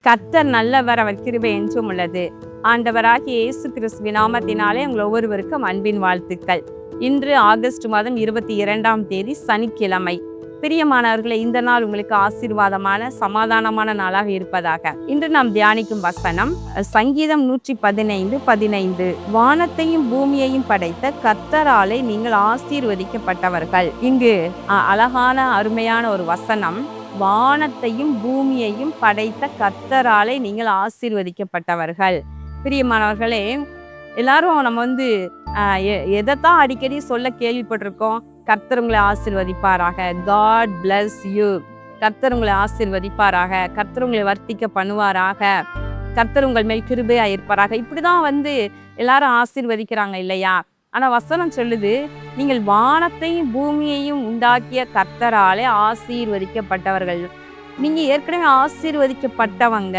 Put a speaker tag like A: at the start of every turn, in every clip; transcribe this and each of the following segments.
A: கர்த்தர் நல்லவர், அவர் கிருபை என்றும் உள்ளது. ஆண்டவராகிய இயேசு கிறிஸ்துவின் நாமத்தினாலே உங்கள் ஒவ்வொருவருக்கும் அன்பின் வாழ்த்துக்கள். இன்று ஆகஸ்ட் மாதம் 22ஆம் தேதி சனிக்கிழமை. பிரியமானவர்களை, இந்த நாள் உங்களுக்கு ஆசீர்வாதமான சமாதானமான நாளாக இருப்பதாக. இன்று நாம் தியானிக்கும் வசனம் சங்கீதம் 115:15. வானத்தையும் பூமியையும் படைத்த கர்த்தராலே நீங்கள் ஆசீர்வதிக்கப்பட்டவர்கள். இங்கு அழகான அருமையான ஒரு வசனம். வானத்தையும் பூமியையும் படைத்த கர்த்தராலே நீங்கள் ஆசீர்வதிக்கப்பட்டவர்கள். பிரியமானவர்களே, எல்லாரும் நம்ம எதைத்தான் அடிக்கடி சொல்ல கேள்விப்பட்டிருக்கோம். கர்த்தர் உங்களை ஆசீர்வதிப்பாராக, காட் பிளஸ் யூ, கர்த்தர் உங்களை ஆசீர்வதிப்பாராக, கர்த்தர் உங்களை வர்த்திக்க பண்ணுவாராக, கர்த்தர் உங்கள் மேல் கிருபையா இருப்பாராக. இப்படிதான் எல்லாரும் ஆசீர்வதிக்கிறாங்க இல்லையா? ஆனா வசனம் சொல்லுது, நீங்கள் வானத்தையும் பூமியையும் உண்டாக்கிய கர்த்தராலே ஆசீர்வதிக்கப்பட்டவர்கள். நீங்க ஏற்கனவே ஆசீர்வதிக்கப்பட்டவங்க.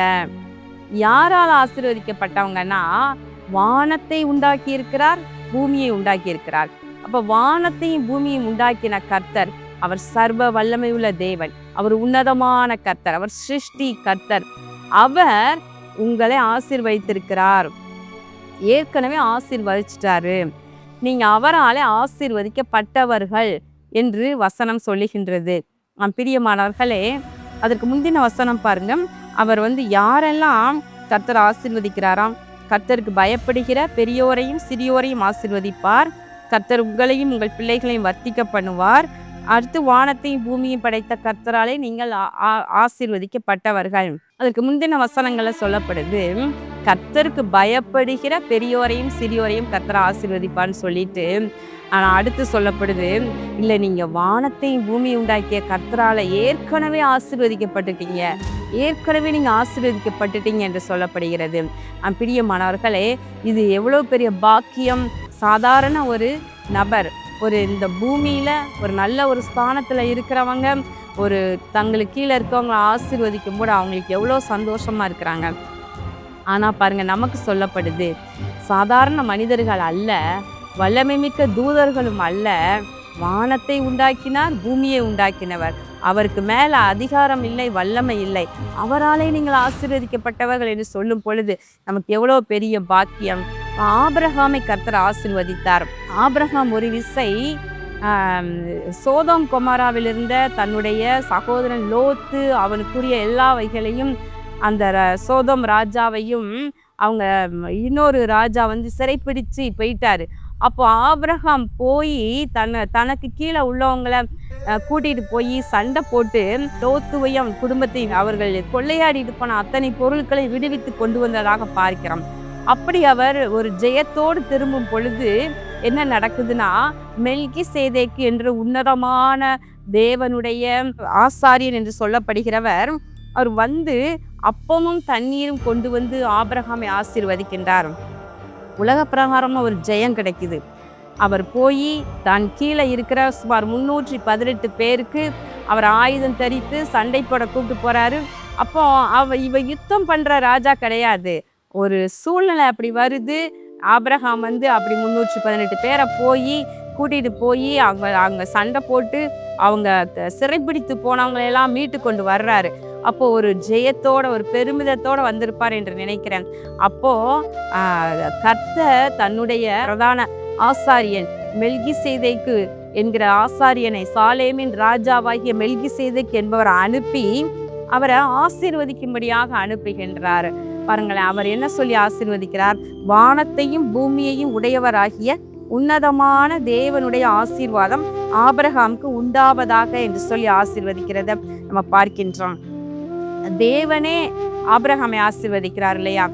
A: யாரால் ஆசீர்வதிக்கப்பட்டவங்கன்னா, வானத்தை உண்டாக்கி இருக்கிறார், பூமியை உண்டாக்கி இருக்கிறார். அப்ப வானத்தையும் பூமியையும் உண்டாக்கின கர்த்தர், அவர் சர்வ வல்லமை உள்ள தேவன், அவர் உன்னதமான கர்த்தர், அவர் சிருஷ்டி கர்த்தர். அவர் உங்களை ஆசீர்வதித்திருக்கிறார், ஏற்கனவே ஆசீர்வதிச்சிட்டாரு. நீங்க அவராலே ஆசீர்வதிக்கப்பட்டவர்கள் என்று வசனம் சொல்லுகின்றது. பிரியமானவர்களே, அதற்கு முந்தின வசனம் பாருங்க. அவர் யாரெல்லாம் கர்த்தர் ஆசீர்வதிக்கிறாராம்? கர்த்தருக்கு பயப்படுகிற பெரியோரையும் சிறியோரையும் ஆசீர்வதிப்பார். கர்த்தர் உங்களையும் உங்கள் பிள்ளைகளையும் வர்த்திக்க பண்ணுவார். அடுத்து, வானத்தையும் பூமியையும் படைத்த கர்த்தராலே நீங்கள் ஆசீர்வதிக்கப்பட்டவர்கள். அதற்கு முந்தின வசனங்கள்ல சொல்லப்படுது, கர்த்தருக்கு பயப்படுகிற பெரியோரையும் சிறியோரையும் கர்த்தர் ஆசீர்வதிப்பான்னு சொல்லிட்டு, ஆனா அடுத்து சொல்லப்படுது, இல்ல, நீங்க வானத்தையும் பூமியை உண்டாக்கிய கர்த்தரால ஏற்கனவே ஆசீர்வதிக்கப்பட்டுட்டீங்க, ஏற்கனவே நீங்க ஆசீர்வதிக்கப்பட்டுட்டீங்க என்று சொல்லப்படுகிறது. பிரியமானவர்களே, இது எவ்வளவு பெரிய பாக்கியம்! சாதாரண ஒரு நபர், இந்த பூமியில ஒரு நல்ல ஒரு ஸ்தானத்துல இருக்கிறவங்க, தங்களுக்கு கீழே இருக்கவங்களை ஆசீர்வதிக்கும் போது அவங்களுக்கு எவ்வளோ சந்தோஷமா இருக்கிறாங்க. ஆனா பாருங்க, நமக்கு சொல்லப்படுது, சாதாரண மனிதர்கள் அல்ல, வல்லமை மிக்க தூதர்களும் அல்ல, வானத்தை உண்டாக்கினார், பூமியை உண்டாக்கினவர், அவருக்கு மேல அதிகாரம் இல்லை, வல்லமை இல்லை, அவராலே நீங்கள் ஆசீர்வதிக்கப்பட்டவர்கள் என்று சொல்லும் பொழுது நமக்கு எவ்வளோ பெரிய பாக்கியம்! ஆபிரகாமை கர்த்தர் ஆசீர்வதித்தார். ஆபிரகாம் ஒரு விசை சோதோம் கொமோராவில் இருந்த தன்னுடைய சகோதரன் லோத்து, அவனுக்குரிய எல்லா வகைகளையும், அந்த சோதோம் ராஜாவையும் அவங்க இன்னொரு ராஜா சிறைப்பிடிச்சு போயிட்டாரு. அப்போ ஆபிரகாம் போய் தனக்கு கீழே உள்ளவங்களை கூட்டிட்டு போய் சண்டை போட்டு லோத்துவையும் குடும்பத்தையும் அவர்கள் கொள்ளையாடிட்டு போன அத்தனை பொருட்களை விடுவித்து கொண்டு வந்ததாக பார்க்கிறோம். அப்படி அவர் ஒரு ஜெயத்தோடு திரும்பும் பொழுது என்ன நடக்குதுன்னா, மெல்கிசேதேக்கு என்று உன்னதமான தேவனுடைய ஆசாரியன் என்று சொல்லப்படுகிறவர், அவர் அப்பமும் தண்ணீரும் கொண்டு ஆபிரகாமை ஆசீர்வதிக்கின்றார். உலக பிரகாரமா ஒரு ஜெயம் கிடைக்குது. அவர் போய் தான் கீழே இருக்கிற சுமார் 318 பேருக்கு அவர் ஆயுதம் தரித்து சண்டை போட கூப்பிட்டு போறாரு. அப்போ இவ யுத்தம் பண்ற ராஜா கிடையாது. ஒரு சூழ்நிலை அப்படி வருது. ஆபிரகாம் அப்படி 318 பேரை கூட்டிட்டு போய் அவங்க சண்டை போட்டு அவங்க சிறைப்பிடித்து போனவங்களெல்லாம் மீட்டு கொண்டு வர்றாரு. அப்போ ஒரு ஜெயத்தோட, ஒரு பெருமிதத்தோட வந்திருப்பார் என்று நினைக்கிறேன். அப்போ கர்த்தர் தன்னுடைய பிரதான ஆசாரியன் மெல்கிசேதேக்கு என்கிற ஆசாரியனை, சாலேமின் ராஜாவாகிய மெல்கிசேதேக்கு என்பவரை அனுப்பி அவரை ஆசீர்வதிக்கும்படியாக அனுப்புகின்றார். பாருங்களேன், அவர் என்ன சொல்லி ஆசீர்வதிக்கிறார்? வானத்தையும் பூமியையும் உடையவராகிய உன்னதமான தேவனுடைய ஆசீர்வாதம் ஆபிரகாமுக்கு உண்டாவதாக என்று சொல்லி ஆசீர்வதிக்கிறத நம்ம பார்க்கின்றோம். தேவனே ஆபிரகாமை ஆசீர்வதிக்கிறார் இல்லையா?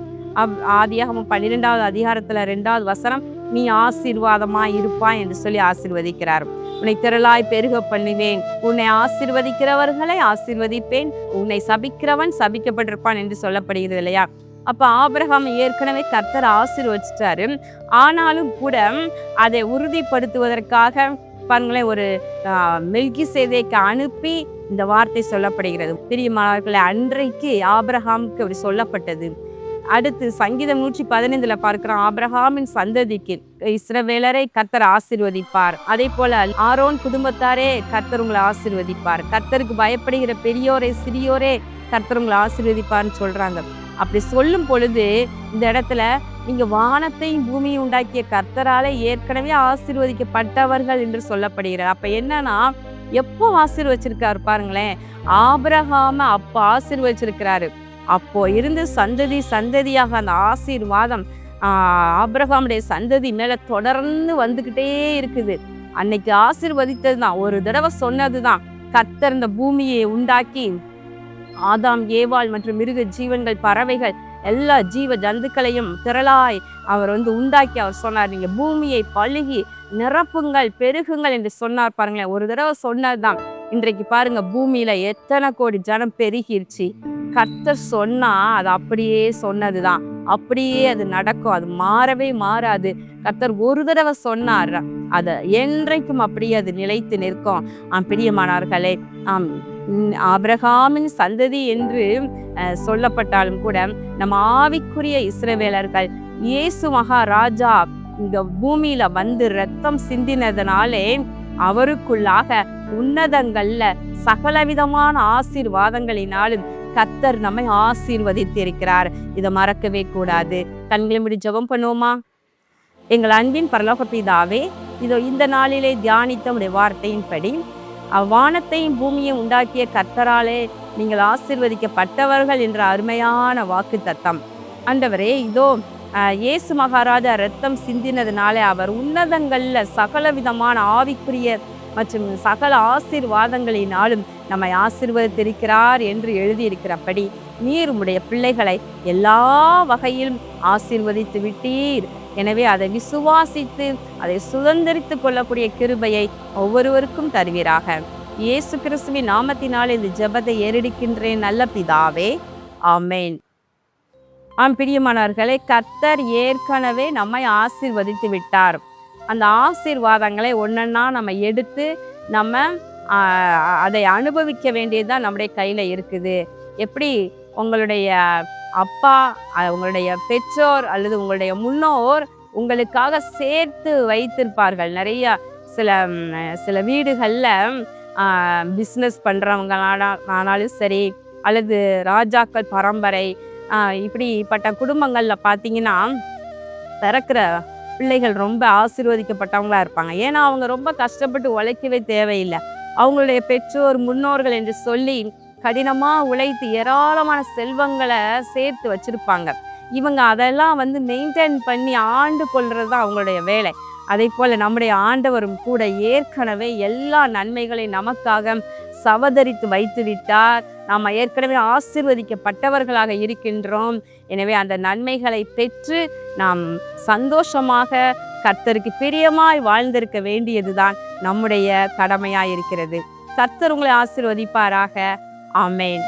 A: ஆதியாகமம் 12வது அதிகாரத்துல 2வது வசனம், நீ ஆசீர்வாதமா இருப்பாய் என்று சொல்லி ஆசீர்வதிக்கிறார். உன்னை திரளாய் பெருக பண்ணுவேன், உன்னை ஆசீர்வதிக்கிறவர்களை ஆசீர்வதிப்பேன், உன்னை சபிக்கிறவன் சபிக்கப்பட்டிருப்பான் என்று சொல்லப்படுகிறது இல்லையா? அப்ப ஆபிரகாம் ஏற்கனவே கர்த்தர் ஆசீர்வதிச்சிட்டாரு. ஆனாலும் கூட அதை உறுதிப்படுத்துவதற்காக பாருங்களேன், ஒரு மெல்கிசேதேக்கு அனுப்பி இந்த வார்த்தை சொல்லப்படுகிறது. பிரியமானவர்களே, அன்றைக்கு ஆபிரகாமுக்கு அப்படி சொல்லப்பட்டது. அடுத்து சங்கீதம் 115 பார்க்கிறோம், ஆபிரகாமின் சந்ததிக்கு இஸ்ரவேலரை கர்த்தர் ஆசீர்வதிப்பார். அதே போல ஆரோன் குடும்பத்தாரே கர்த்தர் உங்களை ஆசீர்வதிப்பார். கர்த்தருக்கு பயப்படுகிற பெரியோரே சிறியோரே கர்த்தர் உங்களை ஆசீர்வதிப்பார்னு சொல்றாங்க. அப்படி சொல்லும் பொழுது இந்த இடத்துல நீங்க வானத்தையும் பூமியும் உண்டாக்கிய கர்த்தரால ஏற்கனவே ஆசீர்வதிக்கப்பட்டவர்கள் என்று சொல்லப்படுகிறார். அப்ப என்னன்னா, எப்போ ஆசீர்வச்சிருக்காரு பாருங்களேன். ஆபிரகாம அப்போ ஆசீர்வச்சிருக்கிறாரு. அப்போ இருந்து சந்ததி சந்ததியாக அந்த ஆசீர்வாதம் ஆபிரகாமுடைய சந்ததி மேல தொடர்ந்து வந்துகிட்டே இருக்குது. அன்னைக்கு ஆசீர்வதித்தது தான், ஒரு தடவை சொன்னதுதான். கர்த்தர் இந்த பூமியை உண்டாக்கி ஆதாம் ஏவாள் மற்றும் மிருக ஜீவன்கள் பறவைகள் எல்லா ஜீவ ஜந்துக்களையும் திரளாய் அவர் உண்டாக்கி அவர் சொன்னார், நீங்க பூமியை பழுகி நிரப்புங்கள் பெருகுங்கள் என்று சொன்னார். பாருங்களேன், ஒரு தடவை சொன்னதுதான். இன்றைக்கு பாருங்க, பூமியில எத்தனை கோடி ஜனம் பெருகிருச்சு. கர்த்தர் சொன்னா அது அப்படியே சொன்னதுதான், அப்படியே அது நடக்கும், அது மாறவே மாறாது. கர்த்தர் ஒரு தடவை சொன்னார், அது என்றைக்கும் அப்படியே அது நிலைத்து நிற்கும். பிரியமானவர்களே, ஆபிரகாமின் சந்ததி என்று சொல்லப்பட்டாலும் கூட நம்ம ஆவிக்குரிய இஸ்ரவேலர்கள் இயேசு மகாராஜா இந்த பூமியில ரத்தம் சிந்தினதுனாலே அவருக்குள்ளாக உன்னதங்கள்ல சகலவிதமான ஆசீர்வாதங்களினாலும் கர்த்தர் நம்மை ஆசீர்வதித்திருக்கிறார். இதை மறக்கவே கூடாது. கண்களை மூடி ஜெபம் பண்ணுவோமா? எங்கள் அன்பின் பரலோக பிதாவே, இதோ இந்த நாளிலே தியானித்த உடைய வார்த்தையின்படி வானத்தையும் பூமியை உண்டாக்கிய கர்த்தராலே நீங்கள் ஆசீர்வதிக்கப்பட்டவர்கள் என்ற அருமையான வாக்கு தத்தம் ஆண்டவரே, இதோ இயேசு மகாராஜா ரத்தம் சிந்தினதுனாலே அவர் உன்னதங்கள்ல சகல விதமான ஆவிக்குரிய மற்றும் சகல ஆசீர்வாதங்களினாலும் நம்மை ஆசீர்வதித்திருக்கிறார் என்று எழுதியிருக்கிறபடி நீர் உம்முடைய பிள்ளைகளை எல்லா வகையிலும் ஆசீர்வதித்து விட்டீர். எனவே அதை விசுவாசித்து அதை சுதந்திரித்து கொள்ளக்கூடிய கிருபையை ஒவ்வொருவருக்கும் தருவீராக. இயேசு கிறிஸ்துவின் நாமத்தினால் இந்த ஜெபத்தை ஏறெடுக்கின்றேன் நல்ல பிதாவே, ஆமேன். பிரியமானவர்களே, கர்த்தர் ஏற்கனவே நம்மை ஆசீர்வதித்து விட்டார். அந்த ஆசீர்வாதங்களை ஒன்னொன்னா நம்ம எடுத்து நம்ம அதை அனுபவிக்க வேண்டியதுதான் நம்முடைய கையில இருக்குது. எப்படி உங்களுடைய அப்பா, உங்களுடைய பெற்றோர் அல்லது உங்களுடைய முன்னோர் உங்களுக்காக சேர்த்து வைத்திருப்பார்கள். நிறைய சில வீடுகள்ல பிஸ்னஸ் பண்றவங்களானாலும் சரி, அல்லது ராஜாக்கள் பரம்பரை இப்படிப்பட்ட குடும்பங்கள்ல பார்த்தீங்கன்னா பிறக்கிற பிள்ளைகள் ரொம்ப ஆசீர்வதிக்கப்பட்டவங்களா இருப்பாங்க. ஏன்னா அவங்க ரொம்ப கஷ்டப்பட்டு உழைக்கவே தேவையில்லை. அவங்களுடைய பெற்றோர் முன்னோர்கள் என்று சொல்லி கடினமா உழைத்து ஏராளமான செல்வங்களை சேர்த்து வச்சிருப்பாங்க. இவங்க அதெல்லாம் மெயின்டைன் பண்ணி ஆண்டு கொள்றது தான் அவங்களுடைய வேலை. அதே போல நம்முடைய ஆண்டவரும் கூட ஏற்கனவே எல்லா நன்மைகளையும் நமக்காக சவதரித்து வைத்து விட்டார். நாம் ஏற்கனவே ஆசீர்வதிக்கப்பட்டவர்களாக இருக்கின்றோம். எனவே அந்த நன்மைகளை பெற்று நாம் சந்தோஷமாக கர்த்தருக்கு பிரியமாய் வாழ்ந்திருக்க வேண்டியதுதான் நம்முடைய கடமையாய் இருக்கிறது. கர்த்தர் உங்களை ஆசீர்வதிப்பாராக. ஆமேன்.